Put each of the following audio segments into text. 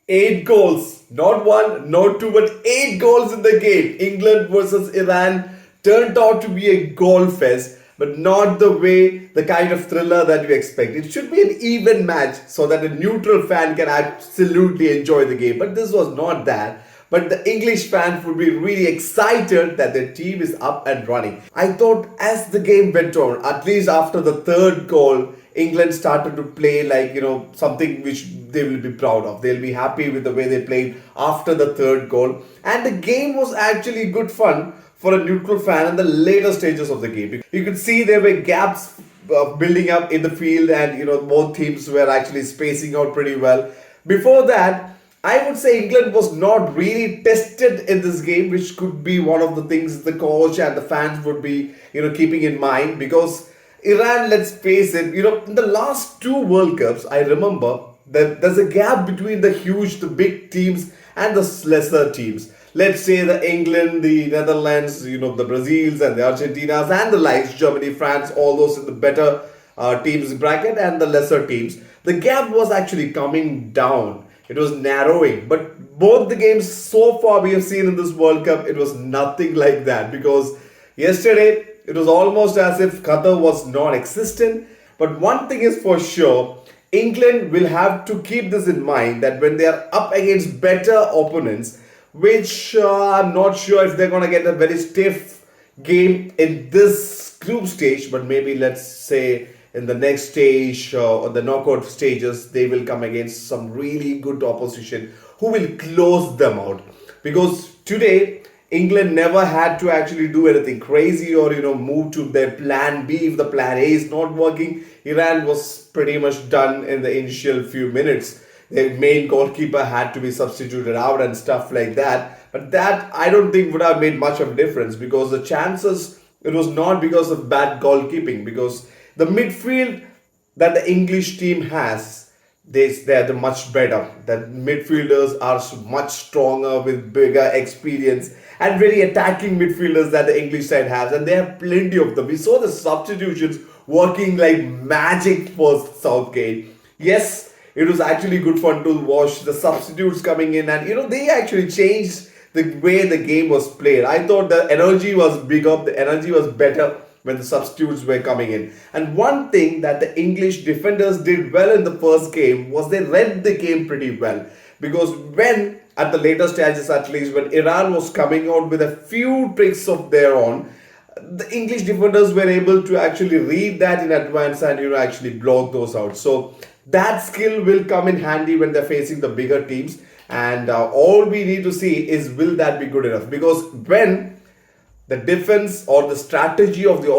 Eight goals, not one, not two, but eight goals in the game. England versus Iran turned out to be a goal fest, but not the way, the kind of thriller that you expect. It should be an even match so that a neutral fan can absolutely enjoy the game, but this was not that. But the English fans would be really excited that their team is up and running. I thought as the game went on, at least after the third goal, England started to play like, something which they will be proud of. They'll be happy with the way they played after the third goal. And the game was actually good fun for a neutral fan in the later stages of the game. You could see there were gaps building up in the field, and both teams were actually spacing out pretty well. Before that, I would say England was not really tested in this game, which could be one of the things the coach and the fans would be, keeping in mind, because Iran, let's face it, in the last two World Cups, I remember that there's a gap between the big teams and the lesser teams. Let's say the England, the Netherlands, the Brazils and the Argentinas and the likes, Germany, France, all those in the better teams bracket and the lesser teams. The gap was actually coming down. It was narrowing. But both the games so far we have seen in this World Cup, it was nothing like that, because yesterday it was almost as if Qatar was non existent. But one thing is for sure, England will have to keep this in mind that when they are up against better opponents, which I'm not sure if they're going to get a very stiff game in this group stage, but maybe let's say in the next stage or the knockout stages, they will come against some really good opposition who will close them out. Because today, England never had to actually do anything crazy or move to their plan B. If the plan A is not working, Iran was pretty much done in the initial few minutes. Their main goalkeeper had to be substituted out and stuff like that. But that I don't think would have made much of a difference, because the chances, it was not because of bad goalkeeping, because the midfield that the English team has, they're the much better. The midfielders are much stronger with bigger experience and very attacking midfielders that the English side has, and they have plenty of them. We saw the substitutions working like magic for Southgate. Yes, it was actually good fun to watch the substitutes coming in, and they actually changed the way the game was played. I thought the energy was big up, the energy was better when the substitutes were coming in. And one thing that the English defenders did well in the first game was they read the game pretty well. Because when, at the later stages at least, when Iran was coming out with a few tricks of their own, the English defenders were able to actually read that in advance and actually block those out. So that skill will come in handy when they're facing the bigger teams. And all we need to see is, will that be good enough? Because when the defense or the strategy of the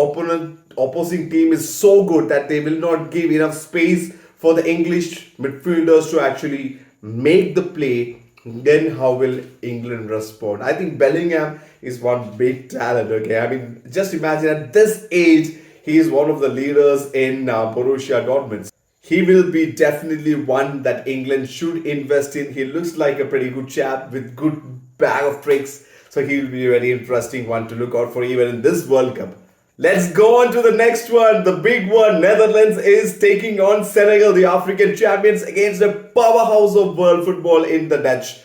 opposing team is so good that they will not give enough space for the English midfielders to actually make the play, then how will England respond? I think Bellingham is one big talent. Okay, I mean, just imagine at this age, he is one of the leaders in Borussia Dortmund. He will be definitely one that England should invest in. He looks like a pretty good chap with good bag of tricks. So he'll be a very interesting one to look out for even in this World Cup. Let's go on to the next one. The big one. Netherlands is taking on Senegal, the African champions, against a powerhouse of world football in the Dutch.